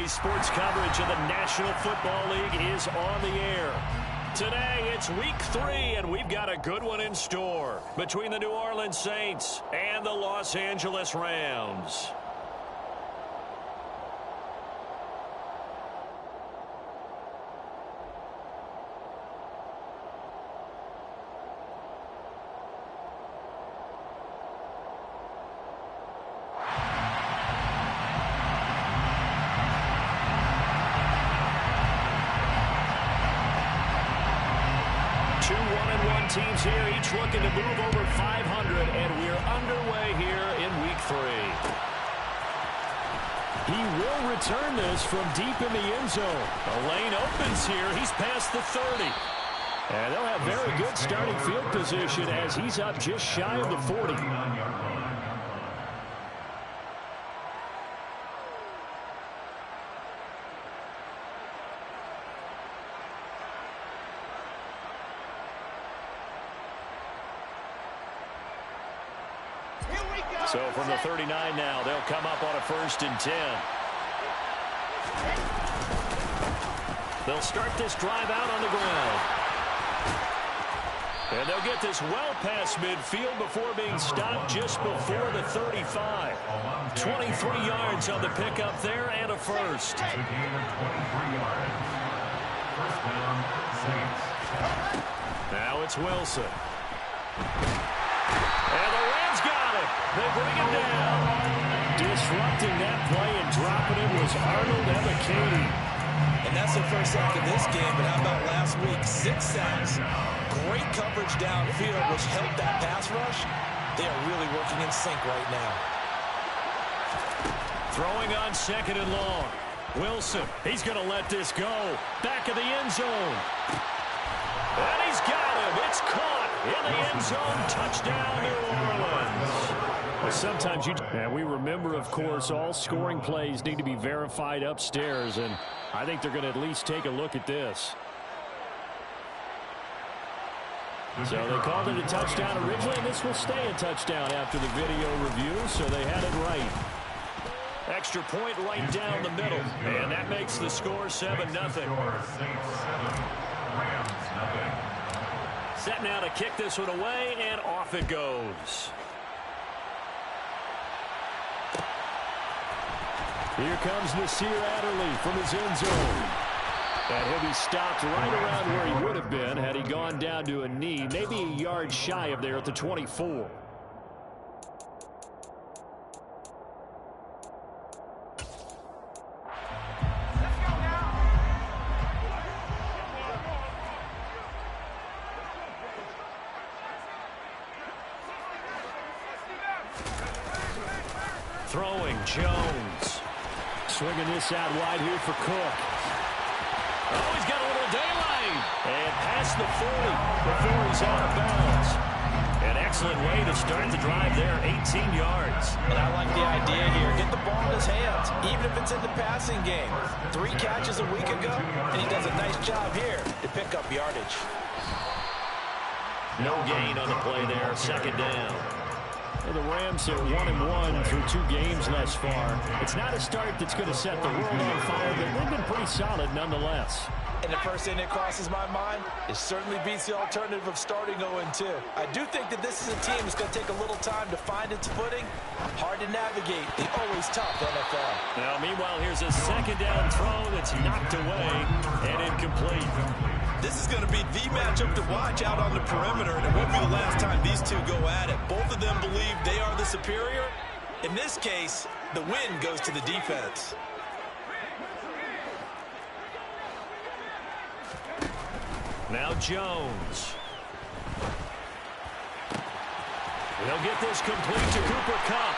Today's sports coverage of the National Football League is on the air. Today, it's Week 3, and we've got a good one in store between the New Orleans Saints and the Los Angeles Rams. Two 1-1 teams here, each looking to move over 500, and we're underway here in Week 3. He will return this from deep in the end zone. The lane opens here. He's past the 30. And they'll have very good starting field position as he's up just shy of the 40. So from the 39 now, they'll come up on a 1st and 10. They'll start this drive out on the ground. And they'll get this well past midfield before being stopped just before the 35. 23 yards on the pickup there and a first. Now it's Wilson. And the Rams got it. They bring him down. Disrupting that play and dropping it was Arnold Ebiketie. And that's the first sack of this game, but how about last week? 6 sacks. Great coverage downfield, which helped that pass rush. They are really working in sync right now. Throwing on 2nd and long. Wilson, he's going to let this go. Back of the end zone. And he's got him. It's caught in the end zone. Touchdown, New Orleans. Well, sometimes and we remember, of course, all scoring plays need to be verified upstairs, and I think they're going to at least take a look at this. So they called it a touchdown originally, and this will stay a touchdown after the video review, so they had it right. Extra point right down the middle, and that makes the score 7-0. Set now to kick this one away, and off it goes. Here comes Nasir Adderley from his end zone. And he'll be stopped right around where he would have been had he gone down to a knee, maybe a yard shy of there at the 24. Throwing, Jones. Swinging this out wide here for Cook. Oh, he's got a little daylight. And past the 40 before he's out of bounds. An excellent way to start the drive there, 18 yards. And I like the idea here. Get the ball in his hands, even if it's in the passing game. 3 catches a week ago, and he does a nice job here to pick up yardage. No gain on the play there, 2nd down. Well, the Rams are 1-1 through 2 games thus far. It's not a start that's going to set the world on fire, but they've been pretty solid nonetheless. And the first thing that crosses my mind, it certainly beats the alternative of starting 0-2. I do think that this is a team that's going to take a little time to find its footing. Hard to navigate the always tough NFL. Now, meanwhile, here's a 2nd down throw that's knocked away and incomplete. This is going to be the matchup to watch out on the perimeter, and it won't be the last time these two go at it. Both of them believe they are the superior. In this case, the win goes to the defense. Now Jones. They'll get this complete to Cooper Kupp.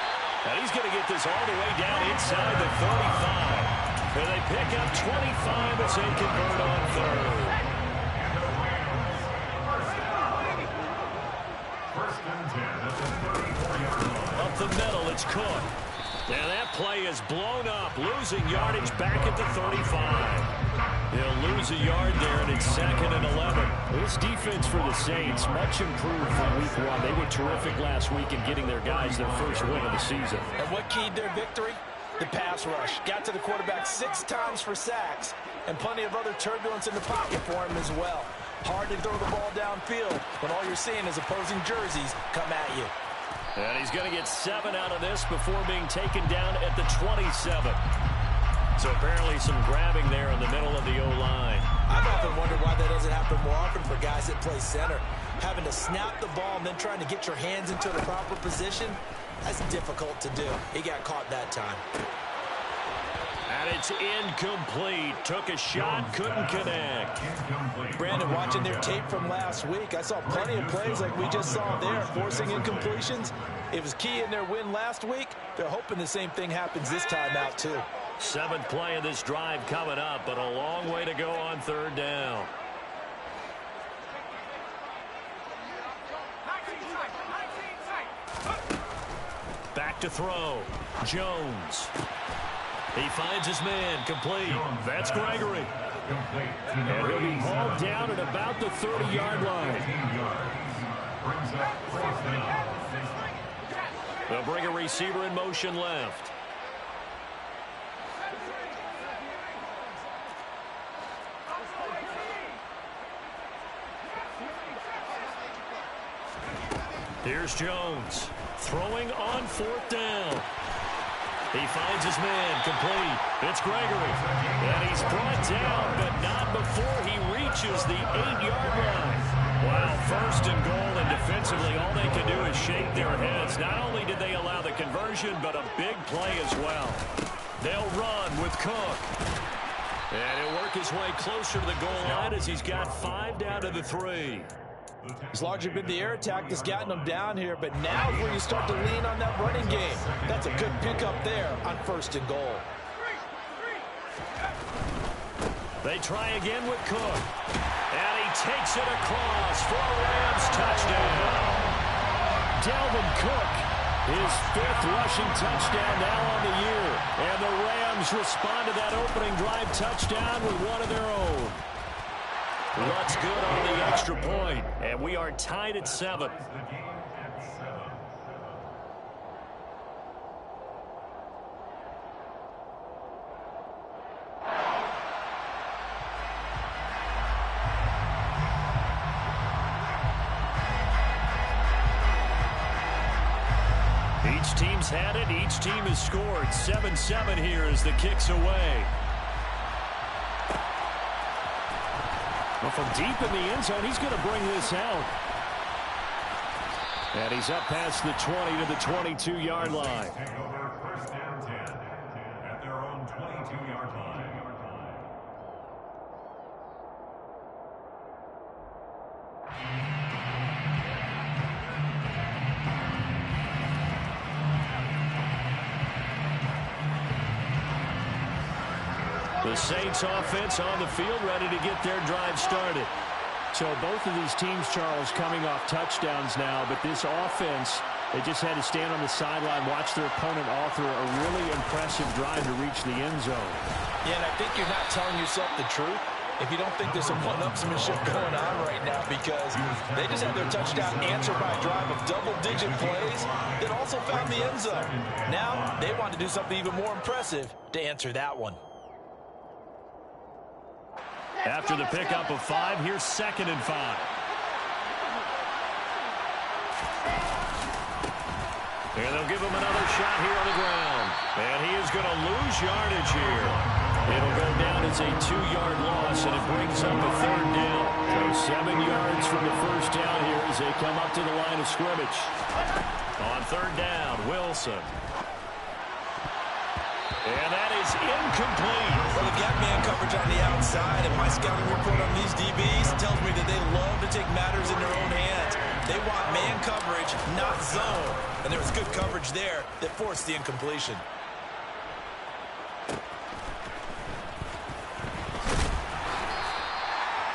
And he's going to get this all the way down inside the 35. And they pick up 25 as they convert on 3rd. Up the middle, it's Cook. Now that play is blown up, losing yardage back at the 35. He'll lose a yard there, and it's 2nd and 11. This defense for the Saints, much improved from week 1. They were terrific last week in getting their guys their first win of the season. And what keyed their victory? The pass rush got to the quarterback 6 times for sacks, and plenty of other turbulence in the pocket for him as well. Hard to throw the ball downfield when all you're seeing is opposing jerseys come at you. And he's going to get 7 out of this before being taken down at the 27. So apparently some grabbing there in the middle of the O-line. I've often wondered why that doesn't happen more often for guys that play center. Having to snap the ball and then trying to get your hands into the proper position, that's difficult to do. He got caught that time. And it's incomplete. Took a shot, couldn't connect. Brandon, watching their tape from last week, I saw plenty of plays like we just saw there, forcing incompletions. It was key in their win last week. They're hoping the same thing happens this time out, too. 7th play of this drive coming up, but a long way to go on 3rd down. Back to throw. Jones. He finds his man, complete. That's Gregory. And he'll be hauled down at about the 30-yard line. They'll bring a receiver in motion left. Here's Jones. Throwing on 4th down. He finds his man, complete. It's Gregory. And he's brought down, but not before he reaches the 8-yard line. Wow, 1st and goal, and defensively all they can do is shake their heads. Not only did they allow the conversion, but a big play as well. They'll run with Cook. And he'll work his way closer to the goal line as he's got 5 down to the 3. It's largely been the air attack that's gotten them down here, but now is where you start to lean on that running game. That's a good pickup there on 1st and goal. They try again with Cook. And he takes it across for a Rams touchdown. Dalvin Cook, his 5th rushing touchdown now on the year. And the Rams respond to that opening drive touchdown with one of their own. What's good on the extra point, and we are tied at 7. Each team's had it. Each team has scored. 7-7 here as the kick's away. Well, from deep in the end zone, he's going to bring this out. And he's up past the 20 to the 22-yard line. Take over 1st and 10 at their own 22-yard line. The Saints offense on the field, ready to get their drive started. So both of these teams, Charles, coming off touchdowns now, but this offense, they just had to stand on the sideline, watch their opponent author a really impressive drive to reach the end zone. Yeah, and I think you're not telling yourself the truth if you don't think there's some one-upsmanship going on right now, because they just had their touchdown answered by a drive of double-digit plays that also found the end zone. Now they want to do something even more impressive to answer that one. After the pickup of 5, here's 2nd and 5. And they'll give him another shot here on the ground. And he is going to lose yardage here. It'll go down as a 2-yard loss, and it brings up a 3rd down. So 7 yards from the 1st down here as they come up to the line of scrimmage. On 3rd down, Wilson. And that is incomplete. Well, they've got man coverage on the outside, and my scouting report on these DBs tells me that they love to take matters in their own hands. They want man coverage, not zone. And there was good coverage there that forced the incompletion.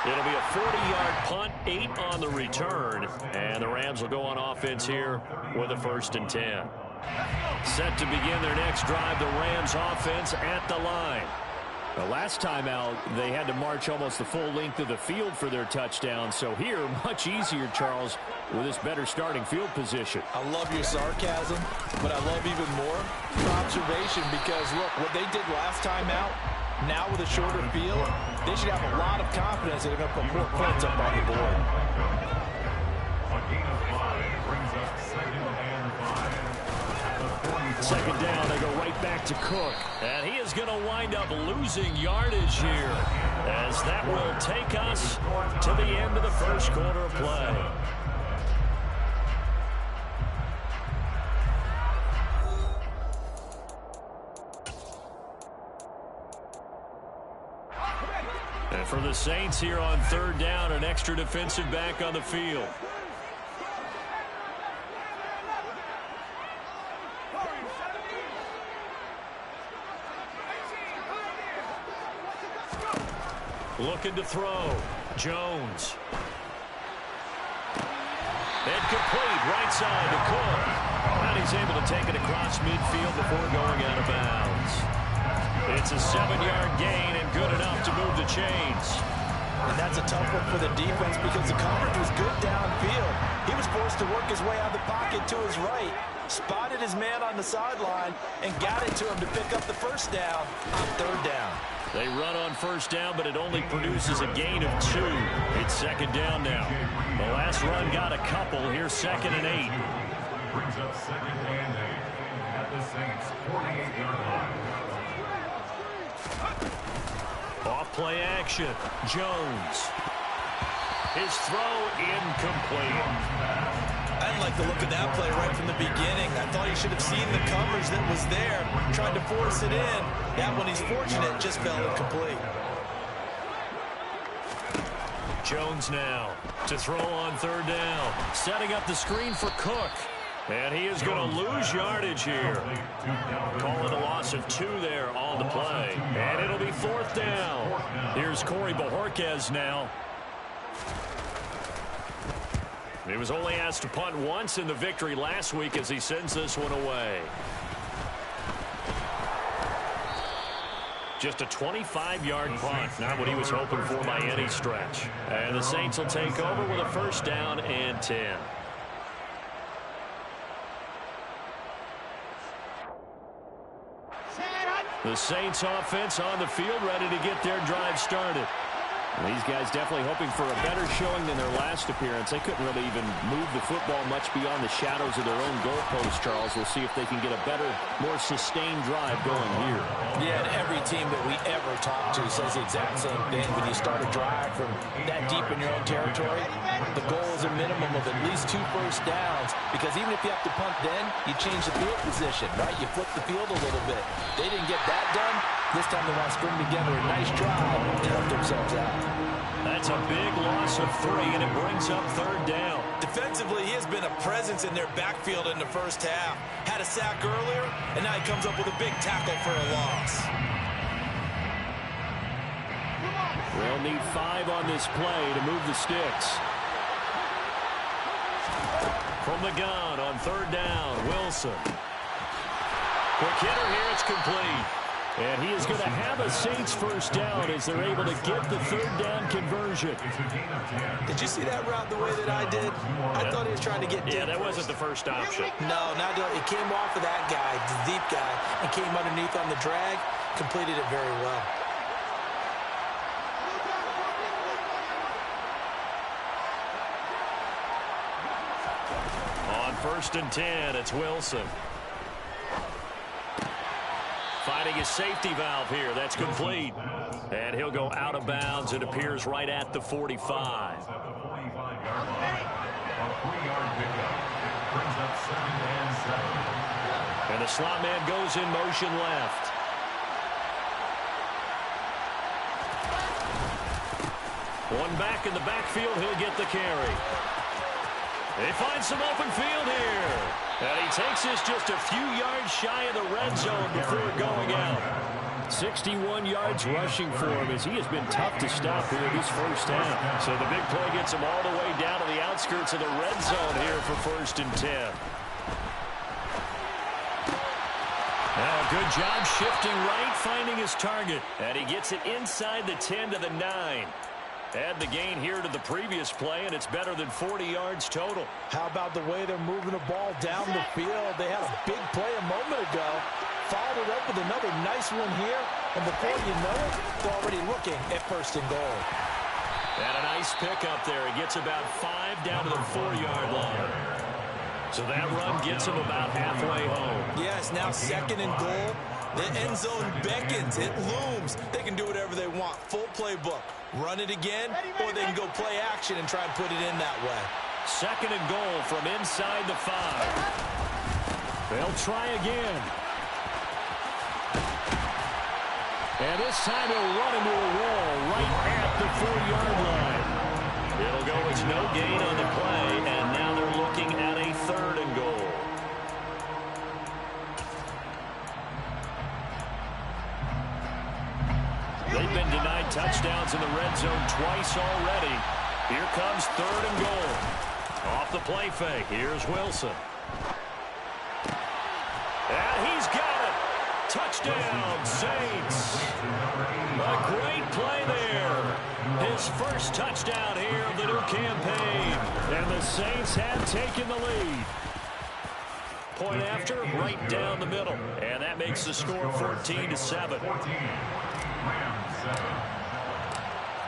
It'll be a 40-yard punt, 8 on the return. And the Rams will go on offense here with a 1st and 10. Set to begin their next drive, the Rams offense at the line. The last time out, they had to march almost the full length of the field for their touchdown. So here, much easier, Charles, with this better starting field position. I love your sarcasm, but I love even more your observation because, look, what they did last time out, now with a shorter field, they should have a lot of confidence that they're going to put more points up on the board. A gain of 5 brings up 2nd and 5. At the 44. Second down, they go right back to Cook. And he is going to wind up losing yardage here, as that will take us to the end of the first quarter of play. And for the Saints here on third down, an extra defensive back on the field. Looking to throw. Jones. Incomplete. Right side to Cook. And he's able to take it across midfield before going out of bounds. It's a 7-yard gain and good enough to move the chains. And that's a tough one for the defense because the coverage was good downfield. He was forced to work his way out of the pocket to his right, spotted his man on the sideline, and got it to him to pick up the first down on third down. They run on first down, but it only produces a gain of 2. It's second down now. The last run got a couple. Here's 2nd and 8. Brings up 2nd and 8 at the Saints' 48-yard line. Off play action. Jones. His throw incomplete. I didn't like the look of that play right from the beginning. I thought he should have seen the coverage that was there, tried to force it in. That one, he's fortunate, just fell incomplete. Jones now to throw on third down. Setting up the screen for Cook. And he is going to lose yardage here. Call it a loss of 2 there on the play. And it'll be 4th down. Here's Corey Bojorquez now. He was only asked to punt once in the victory last week as he sends this one away. Just a 25-yard punt, not what he was hoping for by any stretch. And the Saints will take over with a first down and 10. The Saints offense on the field, ready to get their drive started. These guys definitely hoping for a better showing than their last appearance. They couldn't really even move the football much beyond the shadows of their own goalpost, Charles. We'll see if they can get a better, more sustained drive going here. Yeah, and every team that we ever talk to says the exact same thing. When you start a drive from that deep in your own territory, the goal is a minimum of at least 2 first downs, because even if you have to punt then, you change the field position, right? You flip the field a little bit. They didn't get that done. This time they want to string together a nice drive and help themselves out. That's a big loss of 3, and it brings up third down. Defensively, he has been a presence in their backfield in the first half. Had a sack earlier, and now he comes up with a big tackle for a loss. They'll need 5 on this play to move the sticks. From the gun on third down, Wilson. Quick hitter here, it's complete. And he is going to have a Saints first down as they're able to get the third down conversion. Did you see that route the way that I did? I thought he was trying to get deep. Yeah, that wasn't the first option. No, not it came off of that guy, the deep guy, and came underneath on the drag. Completed it very well. On 1st and 10, it's Wilson. Finding his safety valve here. That's complete. And he'll go out of bounds. It appears right at the 45. At the 45-yard line, a 3-yard pickup brings up 2nd and 7. And the slot man goes in motion left. One back in the backfield. He'll get the carry. They find some open field here. And he takes this just a few yards shy of the red zone before going out. 61 yards rushing for him as he has been tough to stop here this first half. So the big play gets him all the way down to the outskirts of the red zone here for 1st and 10. Now on Good job shifting right, finding his target. And he gets it inside the 10 to the 9. Add the gain here to the previous play, and it's better than 40 yards total. How about the way they're moving the ball down the field? They had a big play a moment ago. Followed it up with another nice one here. And before you know it, they're already looking at 1st and goal. And a nice pickup there. He gets about 5 down to the 4-yard line. So that run gets him about halfway home. Yes, now 2nd and goal. The end zone beckons. It looms. They can do whatever they want. Full playbook. Run it again, or they can go play action and try and put it in that way. 2nd and goal from inside the 5. They'll try again. And this time he'll run into a wall right at the 4-yard line. It'll go as no gain on the play, and now they're looking at a 3rd and goal. They've been denied touchdowns in the red zone twice already. Here comes 3rd and goal. Off the play fake, here's Wilson. And he's got it. Touchdown, Saints. A great play there. His first touchdown here of the new campaign. And the Saints have taken the lead. Point after, right down the middle. And that makes the score 14-7.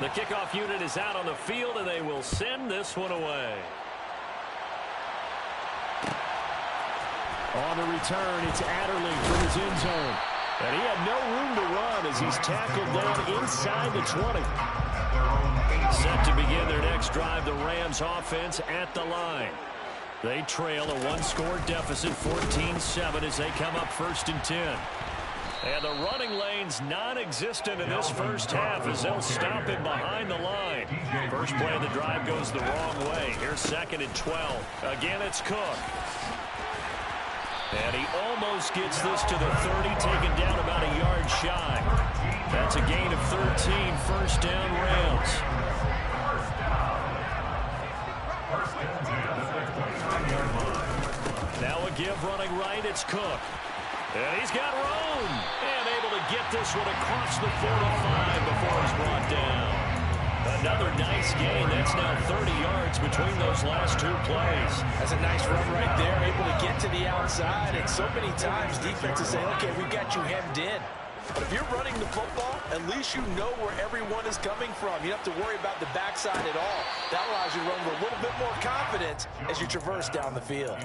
The kickoff unit is out on the field, and they will send this one away. On the return, it's Adderley from his end zone. And he had no room to run as he's tackled down inside the 20. Set to begin their next drive, the Rams offense at the line. They trail a 1-score deficit, 14-7, as they come up 1st and 10. And the running lane's non-existent in this first half as they'll stop him behind the line. First play of the drive goes the wrong way. Here's 2nd and 12. Again, it's Cook. And he almost gets this to the 30, taken down about a yard shy. That's a gain of 13, 1st down Rams. Now a give running right, it's Cook. And he's got room. And able to get this one across the 45 before he's brought down. Another nice gain. That's now 30 yards between those last 2 plays. That's a nice run right there, able to get to the outside. And so many times defenses say, okay, we've got you hemmed in. But if you're running the football, at least you know where everyone is coming from. You don't have to worry about the backside at all. That allows you to run with a little bit more confidence as you traverse down the field.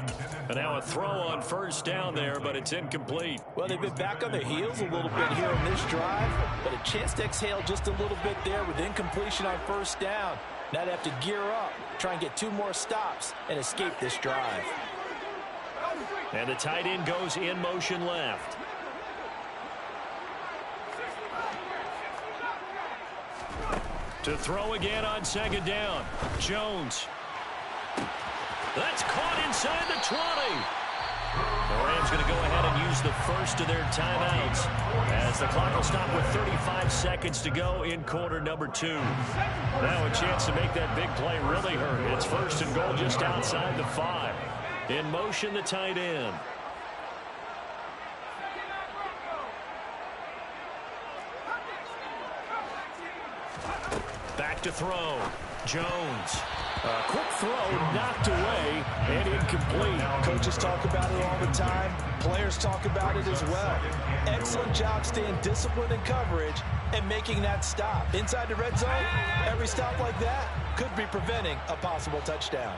And now a throw on 1st down there, but it's incomplete. Well, they've been back on their heels a little bit here in this drive, but a chance to exhale just a little bit there with incompletion on 1st down. Now they have to gear up, try and get 2 more stops, and escape this drive. And the tight end goes in motion left. To throw again on 2nd down. Jones. That's caught inside the 20. The Rams going to go ahead and use the first of their timeouts as the clock will stop with 35 seconds to go in quarter number 2. Now a chance to make that big play really hurt. It's 1st and goal just outside the 5. In motion, the tight end. Back to throw. Jones. A quick throw knocked away and incomplete. Coaches talk about it all the time. Players talk about it as well. Excellent job staying disciplined in coverage and making that stop. Inside the red zone, every stop like that could be preventing a possible touchdown.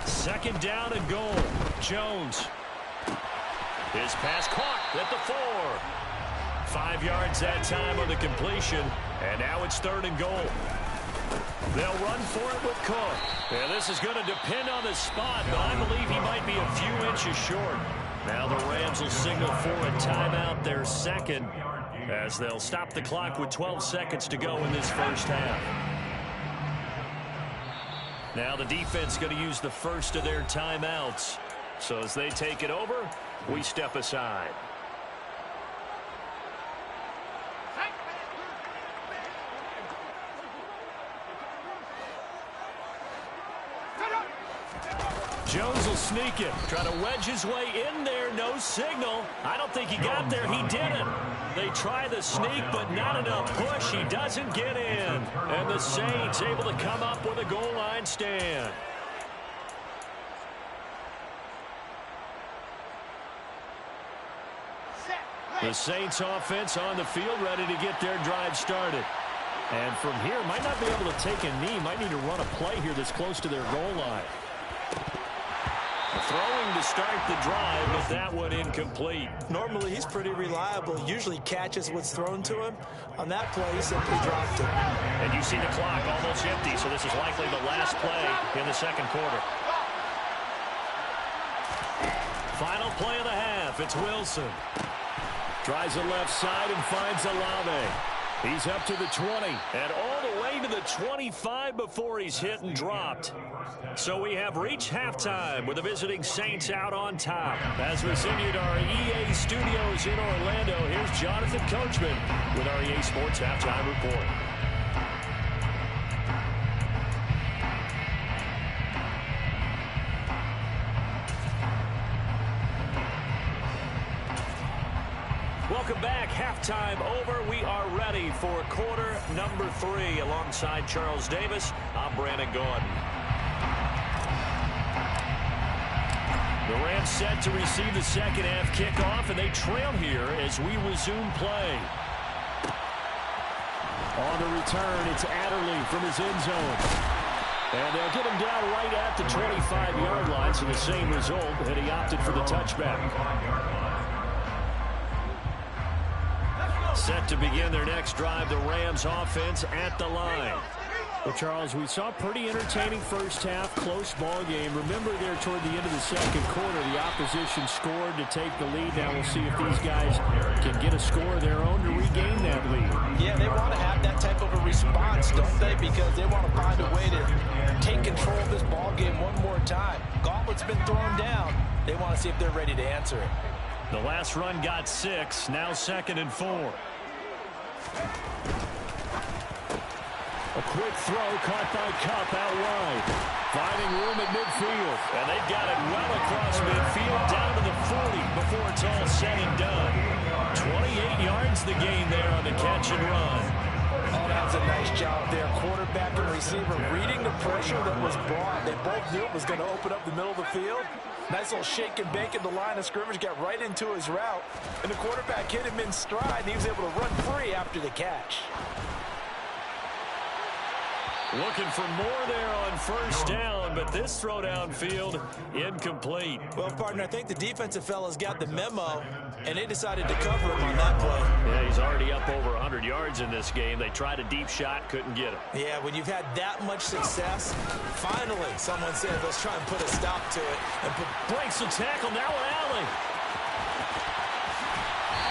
2nd down and goal. Jones. His pass caught at the 4. 5 yards that time on the completion, and now it's 3rd and goal. They'll run for it with Cook. And this is going to depend on the spot, but I believe he might be a few inches short. Now the Rams will signal for a timeout, their 2nd, as they'll stop the clock with 12 seconds to go in this first half. Now the defense going to use the first of their timeouts. So as they take it over, we step aside. Jones will sneak it. Try to wedge his way in there. No signal. I don't think he got there. He didn't. They try the sneak, but not enough push. He doesn't get in. And the Saints able to come up with a goal line stand. The Saints offense on the field, ready to get their drive started. And from here, might not be able to take a knee. Might need to run a play here that's close to their goal line. Throwing to start the drive, but that one incomplete. Normally, he's pretty reliable. Usually catches what's thrown to him. On that play, he simply dropped it. And you see the clock almost empty, so this is likely the last play in the second quarter. Final play of the half. It's Wilson. Tries the left side and finds Olave. He's up to the 20 and all the way to the 25 before he's hit and dropped. So we have reached halftime with the visiting Saints out on top. As we send you to our EA studios in Orlando, here's Jonathan Coachman with our EA Sports Halftime Report. Welcome back. Halftime over. We are ready for quarter number 3. Alongside Charles Davis, I'm Brandon Gaudin. The Rams set to receive the second half kickoff, and they trail here as we resume play. On the return, it's Adderley from his end zone. And they'll get him down right at the 25-yard line, so the same result, and he opted for the touchback. Set to begin their next drive, the Rams offense at the line. Well, Charles, we saw a pretty entertaining first half, close ball game. Remember there toward the end of the second quarter, the opposition scored to take the lead. Now we'll see if these guys can get a score of their own to regain that lead. Yeah, they want to have that type of a response, don't they? Because they want to find a way to take control of this ball game one more time. Gauntlet's been thrown down. They want to see if they're ready to answer it. The last run got 6, now 2nd and 4. A quick throw caught by Kupp out wide. Finding room at midfield. And they've got it well across midfield down to the 40 before it's all said and done. 28 yards the gain there on the catch and run. Oh, that was a nice job there. Quarterback and receiver reading the pressure that was brought. They both knew it was going to open up the middle of the field. Nice little shake and bake at the line of scrimmage, got right into his route. And the quarterback hit him in stride, and he was able to run free after the catch. Looking for more there on first down, but this throw downfield incomplete. Well, partner, I think the defensive fellas got the memo, and they decided to cover him on that play. Yeah, he's already up over 100 yards in this game. They tried a deep shot, couldn't get him. Yeah, when you've had that much success, finally someone said, let's try and put a stop to it. And breaks the tackle, now Alley.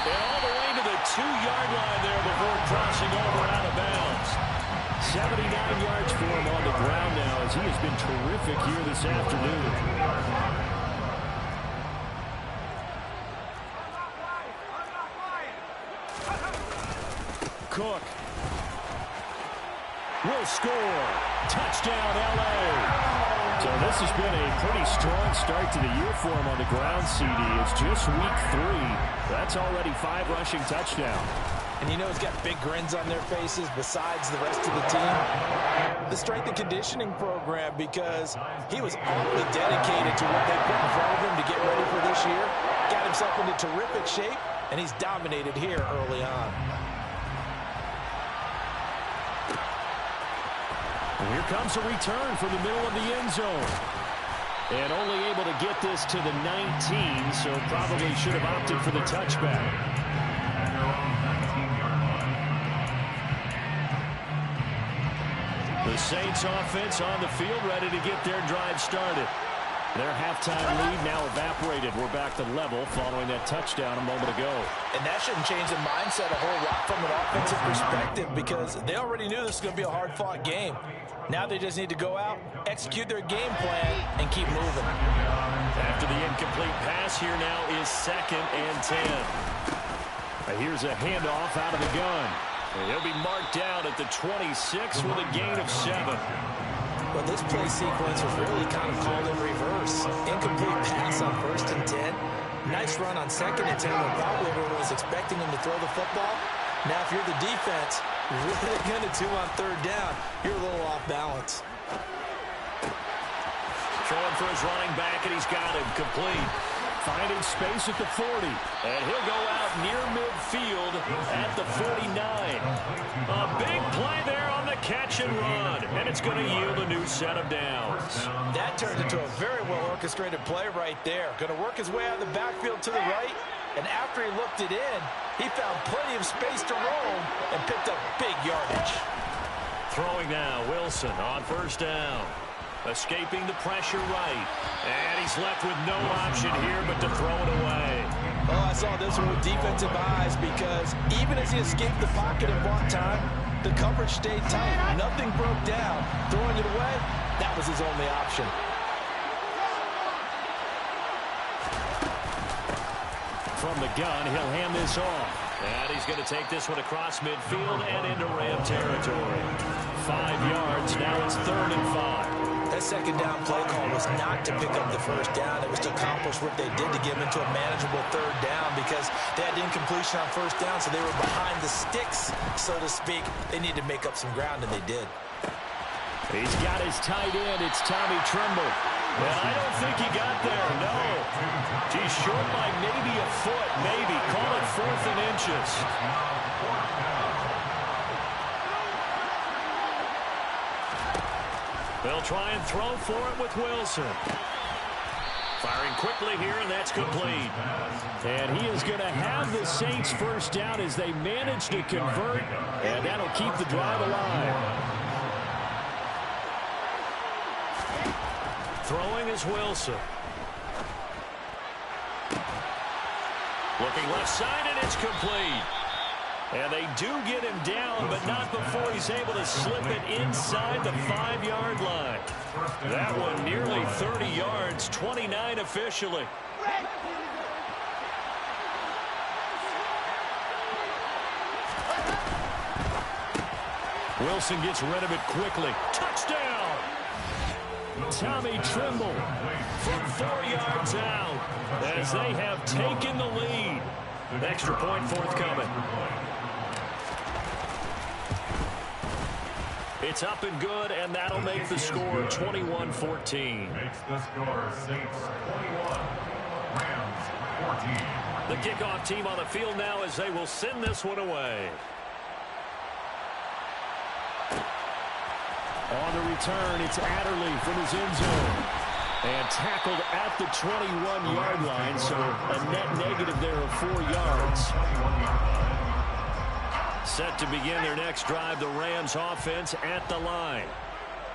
And all the way to the 2-yard line there before crossing over out of bounds. 79 yards for him on the ground now as he has been terrific here this afternoon. Cook will score. Touchdown, L.A. So this has been a pretty strong start to the year for him on the ground, CD. It's just week 3. That's already 5 rushing touchdowns. And you know he's got big grins on their faces besides the rest of the team. The strength and conditioning program, because he was awfully dedicated to what they put in front of him to get ready for this year. Got himself into terrific shape, and he's dominated here early on. And here comes a return from the middle of the end zone. And only able to get this to the 19, so probably should have opted for the touchback. The Saints offense on the field ready to get their drive started. Their halftime lead now evaporated. We're back to level following that touchdown a moment ago. And that shouldn't change the mindset a whole lot from an offensive perspective because they already knew this was going to be a hard-fought game. Now they just need to go out, execute their game plan, and keep moving. After the incomplete pass, here now is 2nd and 10. Here's a handoff out of the gun. And he'll be marked down at the 26 with a gain of 7. Well, this play sequence was really kind of called in reverse. Incomplete pass on 1st and 10. Nice run on 2nd and 10 when probably everyone was expecting him to throw the football. Now, if you're the defense, what are they going to do on 3rd down? You're a little off balance. Throwing for his running back, and he's got him complete. Finding space at the 40. And he'll go out near midfield at the 49. A big play there on the catch and run. And it's going to yield a new set of downs. That turned into a very well-orchestrated play right there. Going to work his way out of the backfield to the right. And after he looked it in, he found plenty of space to roam and picked up big yardage. Throwing now, Wilson on 1st down. Escaping the pressure right. And he's left with no option here but to throw it away. Oh, I saw this one with defensive eyes because even as he escaped the pocket and bought time, the coverage stayed tight. Nothing broke down. Throwing it away, that was his only option. From the gun, he'll hand this off. And he's going to take this one across midfield and into Ram territory. 5 yards. Now it's 3rd and 5. That 2nd down play call was not to pick up the 1st down. It was to accomplish what they did to get him into a manageable 3rd down because they had incompletion on 1st down, so they were behind the sticks, so to speak. They needed to make up some ground, and they did. He's got his tight end. It's Tommy Tremble. And I don't think he got there, no. He's short by maybe a foot, maybe. Call it 4th and inches. They'll try and throw for it with Wilson. Firing quickly here, and that's complete. And he is going to have the Saints 1st down as they manage to convert, and that'll keep the drive alive. Throwing is Wilson. Looking left side, and it's complete. And they do get him down, but not before he's able to slip it inside the 5-yard line. That one nearly 30 yards, 29 officially. Wilson gets rid of it quickly. Touchdown! Tommy Tremble from 4 yards out as they have taken the lead. Extra point forthcoming. It's up and good, and that'll make the score 21-14. Makes the score Saints 21, Rams 14. The kickoff team on the field now as they will send this one away. On the return, it's Adderley from his end zone. And tackled at the 21-yard line, so a net negative there of 4 yards. Set to begin their next drive, the Rams offense at the line.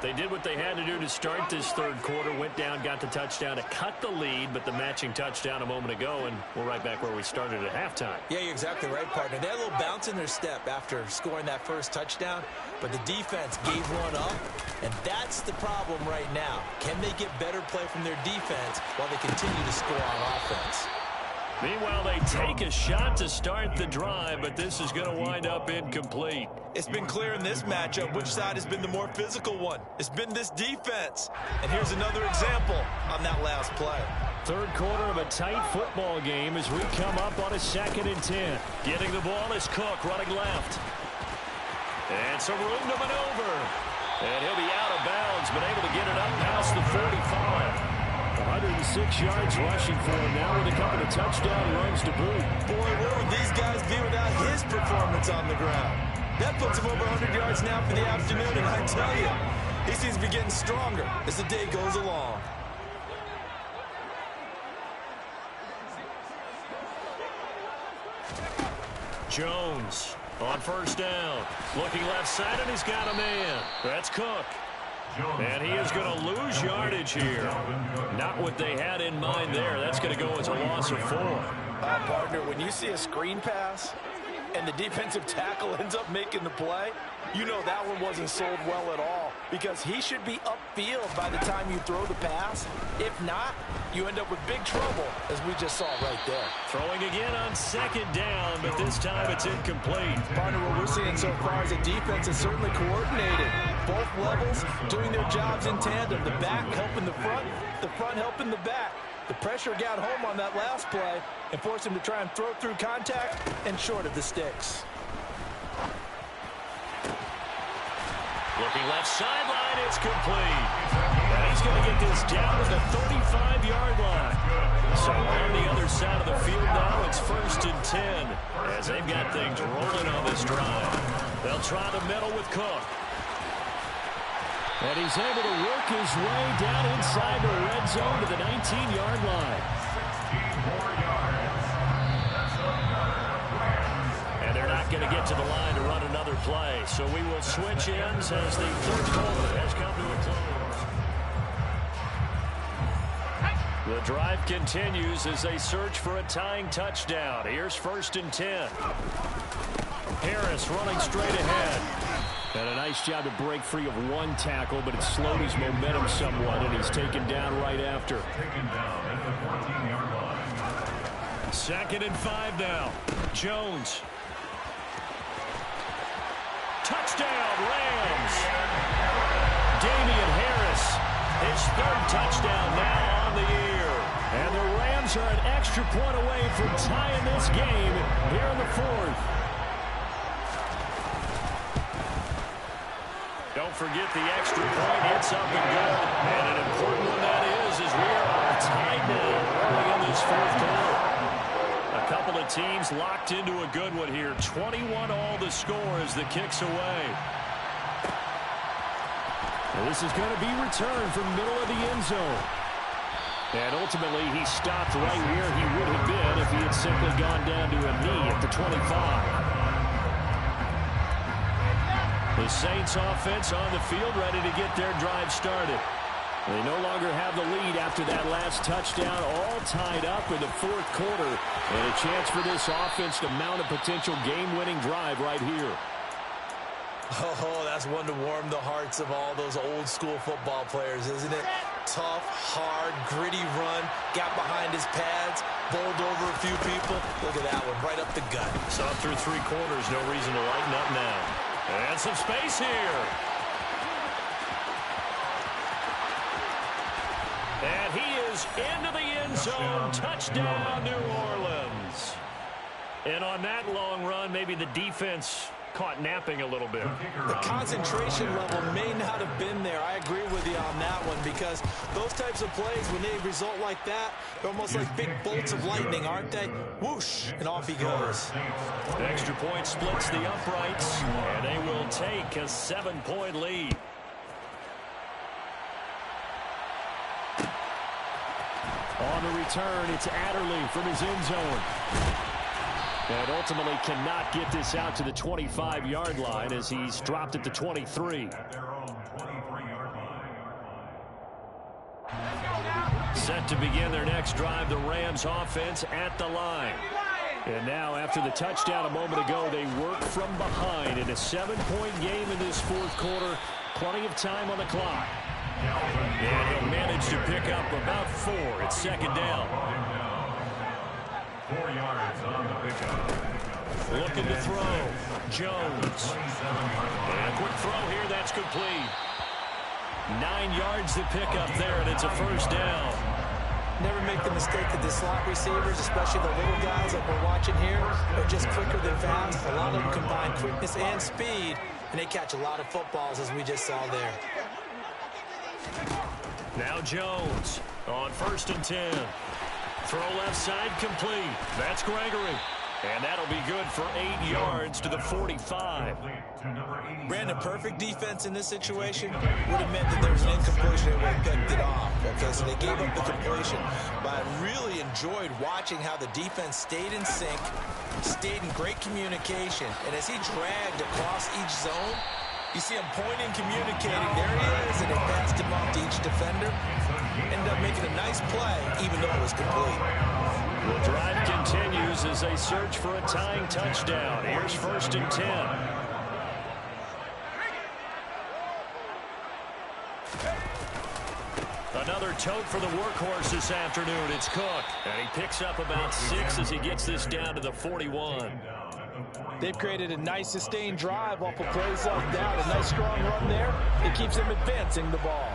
They did what they had to do to start this 3rd quarter, went down, got the touchdown to cut the lead, but the matching touchdown a moment ago, and we're right back where we started at halftime. Yeah, you're exactly right, partner. They had a little bounce in their step after scoring that 1st touchdown, but the defense gave one up, and that's the problem right now. Can they get better play from their defense while they continue to score on offense? Meanwhile, they take a shot to start the drive, but this is going to wind up incomplete. It's been clear in this matchup which side has been the more physical one. It's been this defense. And here's another example on that last play. 3rd quarter of a tight football game as we come up on a 2nd and 10. Getting the ball is Cook running left. And some room to maneuver. And he'll be out of bounds, but able to get it up past the 45. 106 yards rushing for him now with a couple of touchdown runs to boot. Boy, what would these guys be without his performance on the ground? That puts him over 100 yards now for the afternoon, and I tell you, he seems to be getting stronger as the day goes along. Jones on 1st down. Looking left side, and he's got a man. That's Cook. And he is going to lose yardage here. Not what they had in mind there. That's going to go as a loss of 4. Partner, when you see a screen pass and the defensive tackle ends up making the play, you know that one wasn't sold well at all, because he should be upfield by the time you throw the pass. If not, you end up with big trouble, as we just saw right there. Throwing again on second down, but this time it's incomplete. Partner, what we're seeing so far is the defense is certainly coordinated. Both levels doing their jobs in tandem. The back helping the front helping the back. The pressure got home on that last play and forced him to try and throw through contact and short of the sticks. Looking left sideline, it's complete. And he's going to get this down to the 35-yard line. So on the other side of the field now, it's 1st and 10 as they've got things rolling on this drive. They'll try the middle with Cook. And he's able to work his way down inside the red zone to the 19-yard line. And they're not going to get to the line to run another play. So we will switch ends as the third quarter has come to a close. The drive continues as they search for a tying touchdown. Here's 1st and 10. Harris running straight ahead. And a nice job to break free of one tackle, but it slowed his momentum somewhat, and he's taken down right after. Taken down at the 14-yard line. 2nd and 5 now. Jones. Touchdown, Rams. Damian Harris, his 3rd touchdown now on the year. And the Rams are an extra point away from tying this game here in the 4th. Don't forget the extra point hits up and good. And an important one that is as we are tied now early in this 4th quarter. A couple of teams locked into a good one here. 21 all the score as the kick's away. And this is going to be returned from middle of the end zone. And ultimately he stopped right where he would have been if he had simply gone down to a knee at the 25. The Saints offense on the field ready to get their drive started. They no longer have the lead after that last touchdown, all tied up in the 4th quarter. And a chance for this offense to mount a potential game-winning drive right here. Oh, that's one to warm the hearts of all those old-school football players, isn't it? Tough, hard, gritty run, got behind his pads, bowled over a few people. Look at that one, right up the gut. Saw through 3 quarters, no reason to lighten up now. And some space here. And he is into the end zone. Touchdown, New Orleans. And on that long run, maybe the defense caught napping a little bit. The concentration level may not have been there. I agree with you on that one, because those types of plays, when they result like that, they're almost like big bolts of lightning, aren't they? Whoosh, and off he goes. The extra point splits the uprights, and they will take a 7-point lead. On the return, it's Adderley from his end zone. And ultimately cannot get this out to the 25-yard line as he's dropped at the 23. Set to begin their next drive, the Rams offense at the line. And now after the touchdown a moment ago, they work from behind in a 7-point game in this 4th quarter. Plenty of time on the clock. And he'll manage to pick up about 4 at 2nd down. 4 yards on the pickup. Looking to throw. Jones. And a quick throw here, that's complete. 9 yards to pick up there, and it's a 1st down. Never make the mistake that the slot receivers, especially the little guys like we're watching here, are just quicker than fast. A lot of them combine quickness and speed, and they catch a lot of footballs, as we just saw there. Now Jones on 1st and 10. Throw left side complete. That's Gregory. And that'll be good for 8 yards to the 45. Brandon, perfect defense in this situation would have meant that there was an incompletion and would have picked it off. Okay, so they gave up the completion. But I really enjoyed watching how the defense stayed in sync, stayed in great communication. And as he dragged across each zone, You see him pointing, communicating. There he is, and they passed him off to each defender. Ended up making a nice play, even though it was complete. The drive continues as they search for a tying touchdown. Here's 1st and 10. Another tote for the workhorse this afternoon. It's Cook. And he picks up about 6 as he gets this down to the 41. They've created a nice sustained drive off of plays like that. A nice strong run there. It keeps them advancing the ball.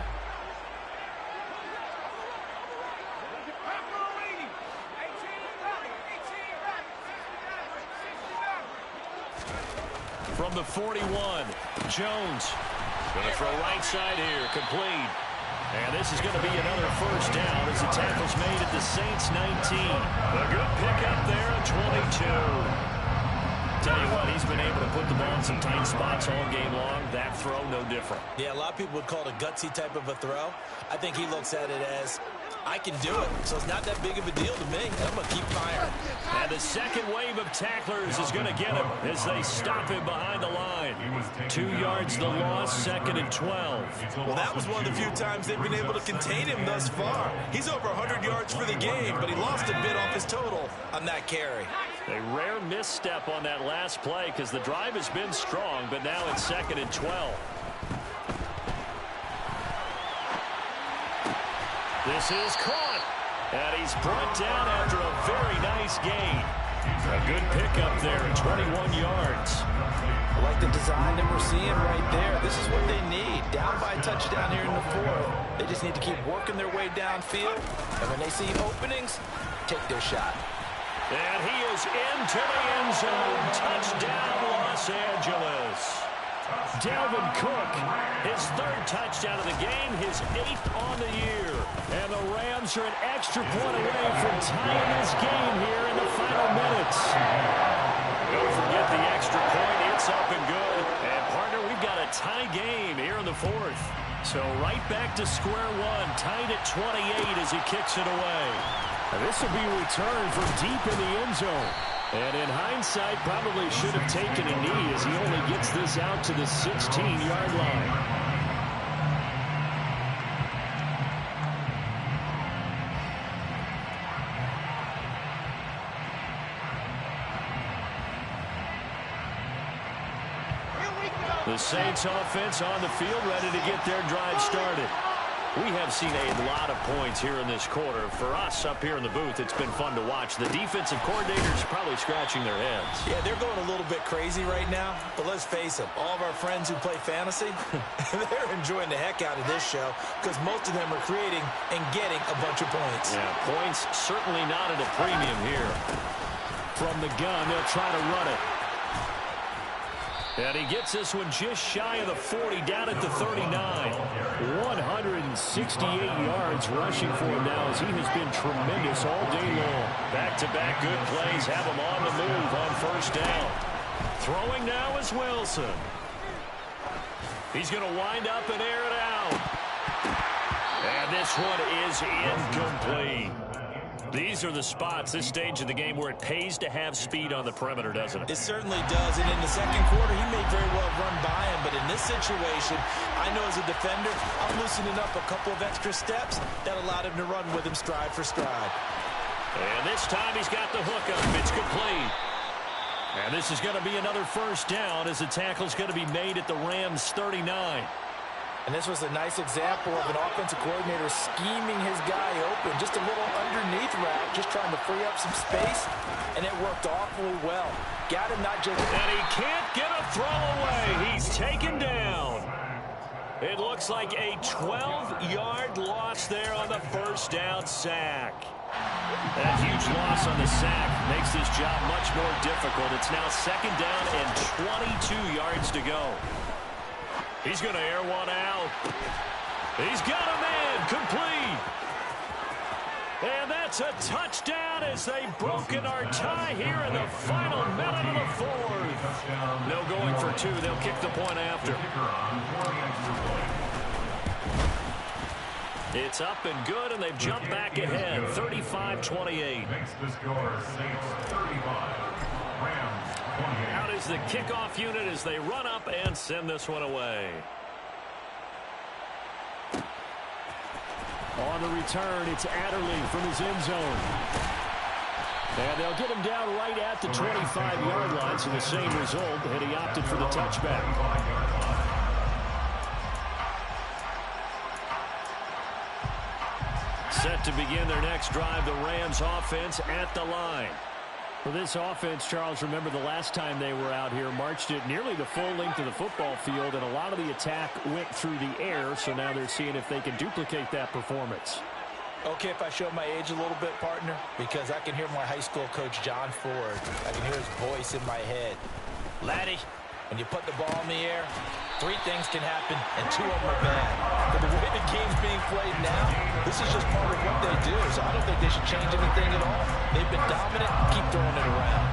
From the 41, Jones. Going to throw right side here, complete. And this is going to be another 1st down as the tackle's made at the Saints 19. A good pickup there at 22. Tell you what, he's been able to put the ball in some tight spots all game long. That throw, no different. Yeah, a lot of people would call it a gutsy type of a throw. I think he looks at it as, I can do it, so it's not that big of a deal to me. I'm going to keep firing. And the second wave of tacklers is going to get him as they stop him behind the line. 2 yards the loss, 2nd and 12. Well, that was one of the few times they've been able to contain him thus far. He's over 100 yards for the game, but he lost a bit off his total on that carry. A rare misstep on that last play because the drive has been strong, but now it's 2nd and 12. This is caught, and he's brought down after a very nice gain. A good pickup there, 21 yards. I like the design that we're seeing right there. This is what they need. Down by a touchdown here in the 4th. They just need to keep working their way downfield, and when they see openings, take their shot. And he is into the end zone. Touchdown, Los Angeles. Dalvin Cook, his 3rd touchdown of the game, his 8th on the year. And the Rams are an extra point away from tying this game here in the final minutes. Don't forget the extra point. It's up and good. And, partner, we've got a tie game here in the 4th. So right back to square one, tied at 28 as he kicks it away. And this will be returned from deep in the end zone. And in hindsight, probably should have taken a knee as he only gets this out to the 16-yard line. The Saints offense on the field, ready to get their drive started. We have seen a lot of points here in this quarter. For us up here in the booth, it's been fun to watch. The defensive coordinators probably scratching their heads. Yeah, they're going a little bit crazy right now. But let's face it, all of our friends who play fantasy, they're enjoying the heck out of this show because most of them are creating and getting a bunch of points. Yeah, points certainly not at a premium here. From the gun, they'll try to run it. And he gets this one just shy of the 40, down at the 39. 168 yards rushing for him now as he has been tremendous all day long. Back-to-back good plays have him on the move on 1st down. Throwing now is Wilson. He's going to wind up and air it out. And this one is incomplete. These are the spots, this stage of the game, where it pays to have speed on the perimeter, doesn't it? It certainly does. And in the second quarter, he may very well run by him. But in this situation, I know as a defender, I'm loosening up a couple of extra steps that allowed him to run with him stride for stride. And this time he's got the hook up. It's complete. And this is going to be another 1st down as the tackle's going to be made at the Rams 39. And this was a nice example of an offensive coordinator scheming his guy open. Just a little underneath route, just trying to free up some space, and it worked awfully well. Got him not just... And he can't get a throw away. He's taken down. It looks like a 12-yard loss there on the 1st down sack. That huge loss on the sack makes this job much more difficult. It's now 2nd down and 22 yards to go. He's going to air one out. He's got a man complete. And that's a touchdown as they've broken our tie here in the final minute of the 4th. No going for 2. They'll kick the point after. It's up and good, and they've jumped back ahead, 35-28. Makes the score Saints 35, Rams Out is the kickoff unit as they run up and send this one away. On the return, it's Adderley from his end zone. And they'll get him down right at the 25-yard line, so the same result, and he opted for the touchback. Set to begin their next drive, the Rams offense at the line. For this offense, Charles, remember the last time they were out here, marched it nearly the full length of the football field, and a lot of the attack went through the air, so now they're seeing if they can duplicate that performance. Okay, if I show my age a little bit, partner, because I can hear my high school coach, John Ford. I can hear his voice in my head. Laddie, when you put the ball in the air, 3 things can happen, and 2 of them are bad. But the way the game's being played now, this is just part of what they do, so I don't think they should change anything at all. They've been dominant. Keep throwing it around.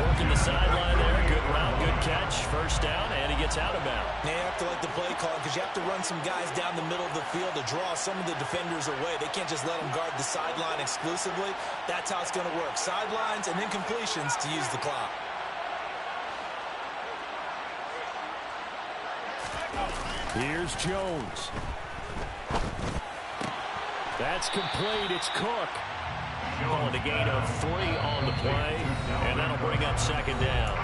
Working the sideline there. Good route, good catch. First down, and he gets out of bounds. Now you have to like the play call because you have to run some guys down the middle of the field to draw some of the defenders away. They can't just let them guard the sideline exclusively. That's how it's going to work. Sidelines and then completions to use the clock. Here's Jones. That's complete. It's Cook. Calling a gain of 3 on the play, and that'll bring up second down.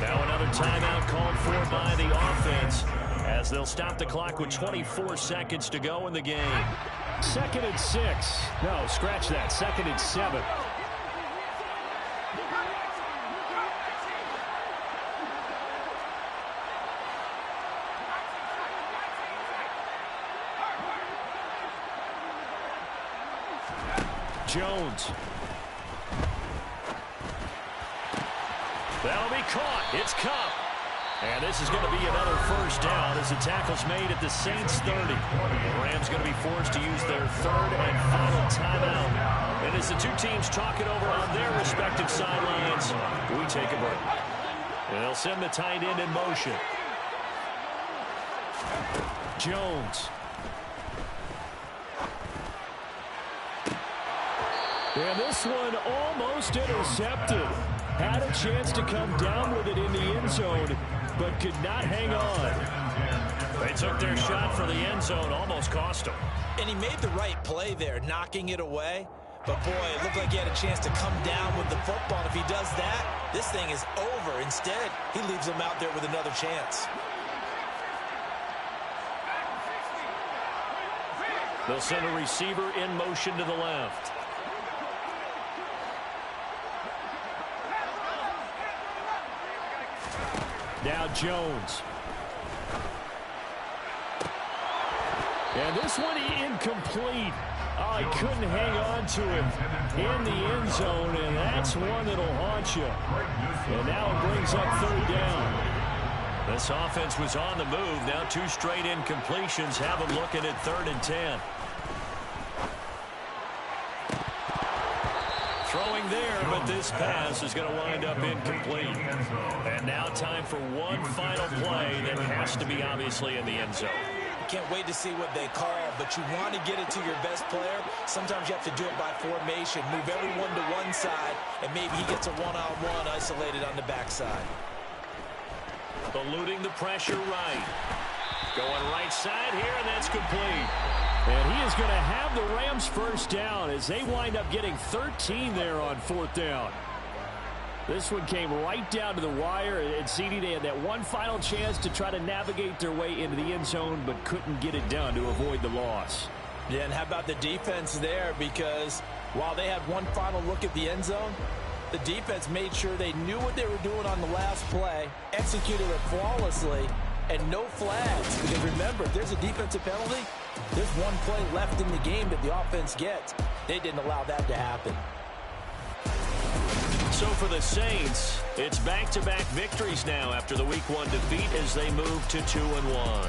Now another timeout called for by the offense as they'll stop the clock with 24 seconds to go in the game. 2nd and 6. No, scratch that. 2nd and 7. Jones. That'll be caught. It's Kupp. And this is going to be another first down as the tackle's made at the Saints 30. The Rams going to be forced to use their 3rd and final timeout. And as the 2 teams talk it over on their respective sidelines, we take a break. And they'll send the tight end in motion. Jones. And this one almost intercepted. Had a chance to come down with it in the end zone, but could not hang on. They took their shot for the end zone, almost cost them. And he made the right play there, knocking it away. But, boy, it looked like he had a chance to come down with the football. And if he does that, this thing is over. Instead, he leaves him out there with another chance. They'll send a receiver in motion to the left. Now Jones. And this one incomplete. Oh, he couldn't hang on to him in the end zone, and that's one that'll haunt you. And now it brings up 3rd down. This offense was on the move. Now 2 straight incompletions have them looking at 3rd and 10. Throwing there, but this pass is going to wind up incomplete. And now time for one final play that has to be obviously in the end zone. Can't wait to see what they call, but you want to get it to your best player. Sometimes you have to do it by formation. Move everyone to one side, and maybe he gets a one-on-one isolated on the backside. Eluding the pressure right. Going right side here, and that's complete. And he is going to have the Rams first down as they wind up getting 13 there on 4th down. This one came right down to the wire, and CD, they had that one final chance to try to navigate their way into the end zone, but couldn't get it done to avoid the loss. Yeah, and how about the defense there? Because while they had one final look at the end zone, the defense made sure they knew what they were doing on the last play, executed it flawlessly, and no flags. Because remember, if there's a defensive penalty, there's one play left in the game that the offense gets. They didn't allow that to happen. So for the Saints, it's back-to-back victories now after the Week 1 defeat as they move to 2-1.